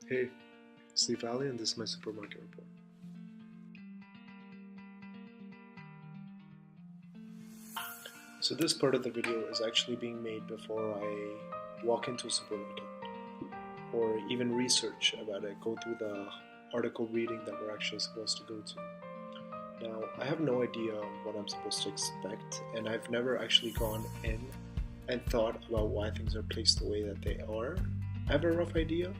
Hey, Asif and this is my supermarket report. So this part of the video is actually being made before I walk into a supermarket or even research about it, go through the article reading that we're actually supposed to go to. Now, I have no idea what I'm supposed to expect, and I've never actually gone in and thought about why things are placed the way that they are. I have a rough idea,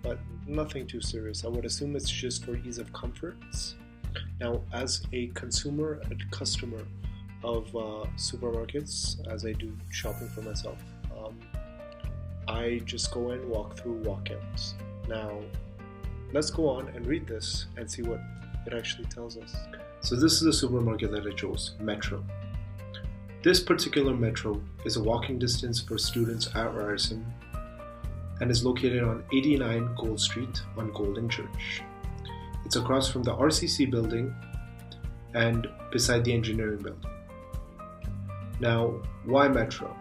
but nothing too serious. I would assume it's just for ease of comfort. Now, as a consumer and customer of supermarkets, as I do shopping for myself, I just go in, walk through, walk out. Now, let's go on and read this and see what it actually tells us. So this is the supermarket that I chose, Metro. This particular Metro is a walking distance for students at Ryerson and is located on 89 Gold Street on Golden Church. It's across from the RCC building and beside the engineering building. Now, why Metro?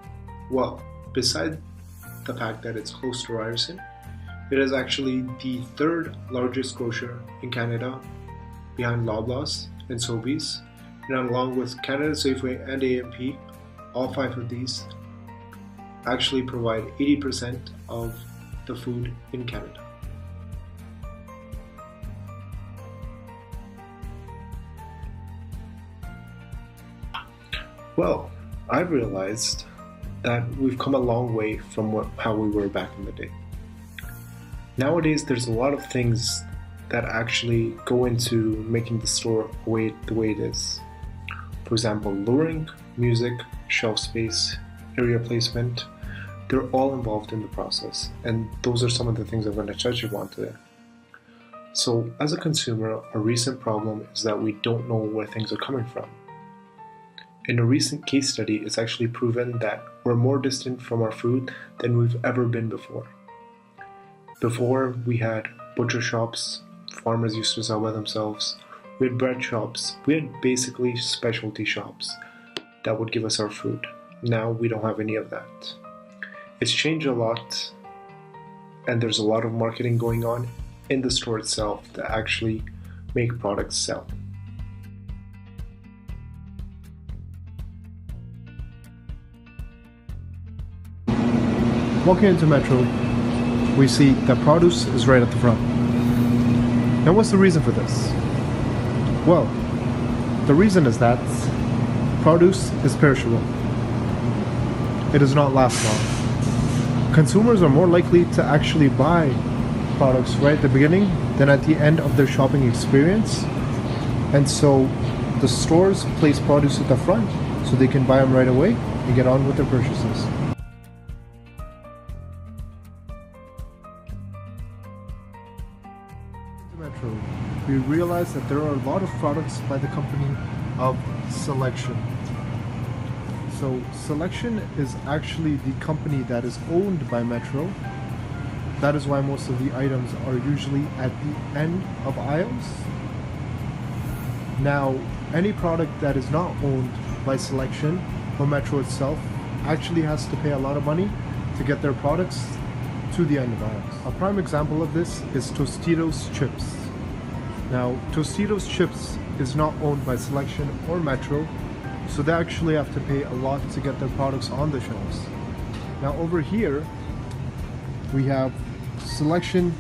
Well, beside the fact that it's close to Ryerson, it is actually the third largest grocer in Canada behind Loblaws and Sobeys, and along with Canada Safeway and AMP, all five of these actually provide 80% of the food in Canada. Well, I've realized that we've come a long way from how we were back in the day. Nowadays, there's a lot of things that actually go into making the store the way it is. For example, luring, music, shelf space, area placement, they're all involved in the process, and those are some of the things I'm going to touch upon today. So, as a consumer, a recent problem is that we don't know where things are coming from. In a recent case study, it's actually proven that we're more distant from our food than we've ever been before. Before, we had butcher shops, farmers used to sell by themselves, we had bread shops, we had basically specialty shops that would give us our food. Now we don't have any of that. It's changed a lot, and there's a lot of marketing going on in the store itself to actually make products sell. Walking into Metro, we see that produce is right at the front. Now, what's the reason for this? Well, the reason is that produce is perishable. It does not last long. Consumers are more likely to actually buy products right at the beginning than at the end of their shopping experience. And so the stores place produce at the front so they can buy them right away and get on with their purchases. Metro, we realized that there are a lot of products by the company of Selection. So Selection is actually the company that is owned by Metro. That is why most of the items are usually at the end of aisles. Now, any product that is not owned by Selection or Metro itself actually has to pay a lot of money to get their products to the end of aisles. A prime example of this is Tostitos chips. Now, Tostitos chips is not owned by Selection or Metro, so they actually have to pay a lot to get their products on the shelves. Now over here, we have Selection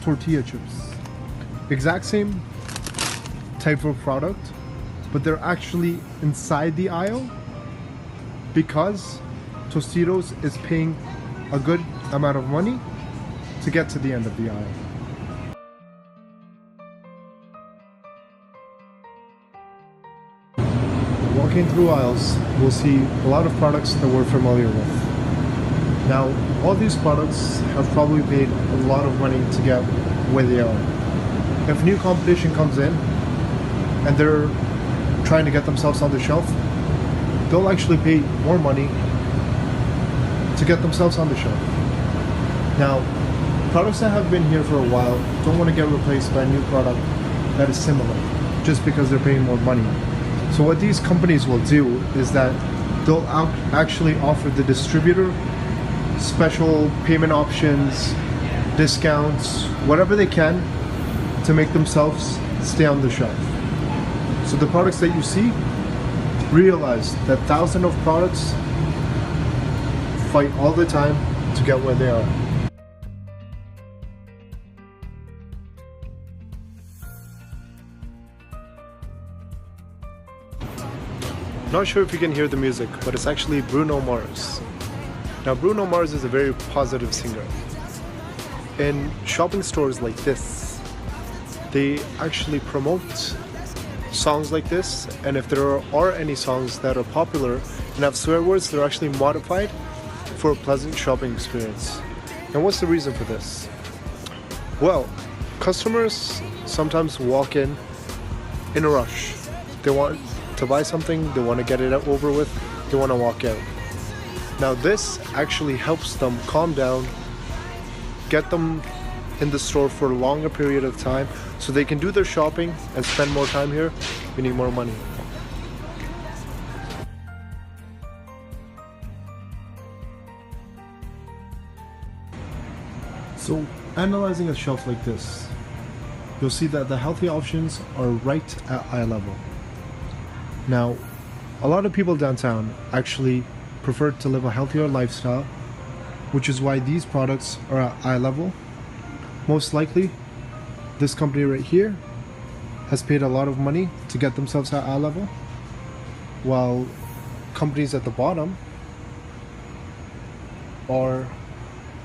tortilla chips. Exact same type of product, but they're actually inside the aisle because Tostitos is paying a good amount of money to get to the end of the aisle. Walking through aisles, we'll see a lot of products that we're familiar with. Now, all these products have probably paid a lot of money to get where they are. If new competition comes in and they're trying to get themselves on the shelf, they'll actually pay more money to get themselves on the shelf. Now, products that have been here for a while don't want to get replaced by a new product that is similar just because they're paying more money. So what these companies will do is that they'll actually offer the distributor special payment options discounts, whatever they can to make themselves stay on the shelf. So the products that you see, realize that thousands of products fight all the time to get where they are. Not sure if you can hear the music, but it's actually Bruno Mars. Now Bruno Mars is a very positive singer. In shopping stores like this, they actually promote songs like this, and if there are any songs that are popular and have swear words, they're actually modified for a pleasant shopping experience. And what's the reason for this? Well, customers sometimes walk in a rush. They want to buy something, they want to get it over with, they want to walk out. Now this actually helps them calm down, get them in the store for a longer period of time so they can do their shopping and spend more time here, meaning more money. So analyzing a shelf like this, you'll see that the healthy options are right at eye level. Now, a lot of people downtown actually prefer to live a healthier lifestyle, which is why these products are at eye level. Most likely, this company right here has paid a lot of money to get themselves at eye level, while companies at the bottom are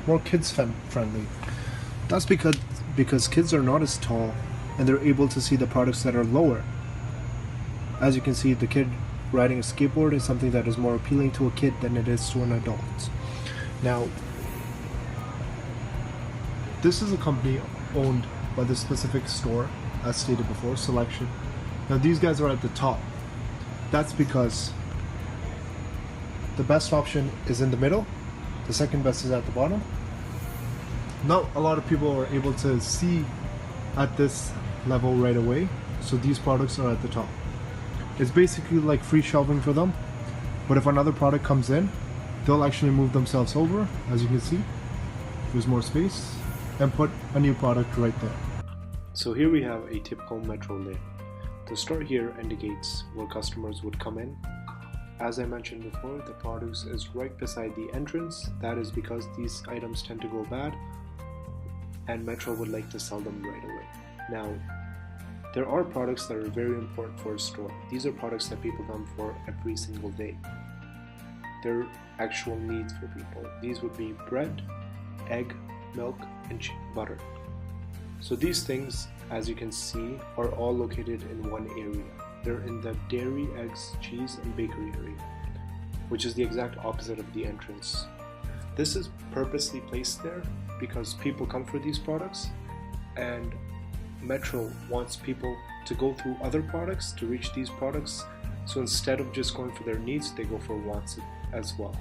more kids friendly. That's because kids are not as tall and they're able to see the products that are lower. As you can see, the kid riding a skateboard is something that is more appealing to a kid than it is to an adult. Now, this is a company owned by the specific store, as stated before, Selection. Now these guys are at the top. That's because the best option is in the middle, the second best is at the bottom. Not a lot of people are able to see at this level right away, so these products are at the top. It's basically like free shelving for them, but if another product comes in, they'll actually move themselves over, as you can see. There's more space, and put a new product right there. So here we have a typical metro layout. The store here indicates where customers would come in. As I mentioned before, the produce is right beside the entrance. That is because these items tend to go bad, and Metro would like to sell them right away. Now, there are products that are very important for a store. These are products that people come for every single day. They're actual needs for people. These would be bread, egg, milk, and butter. So these things, as you can see, are all located in one area. They're in the dairy, eggs, cheese, and bakery area, which is the exact opposite of the entrance. This is purposely placed there because people come for these products, and Metro wants people to go through other products to reach these products. So instead of just going for their needs, they go for wants as well.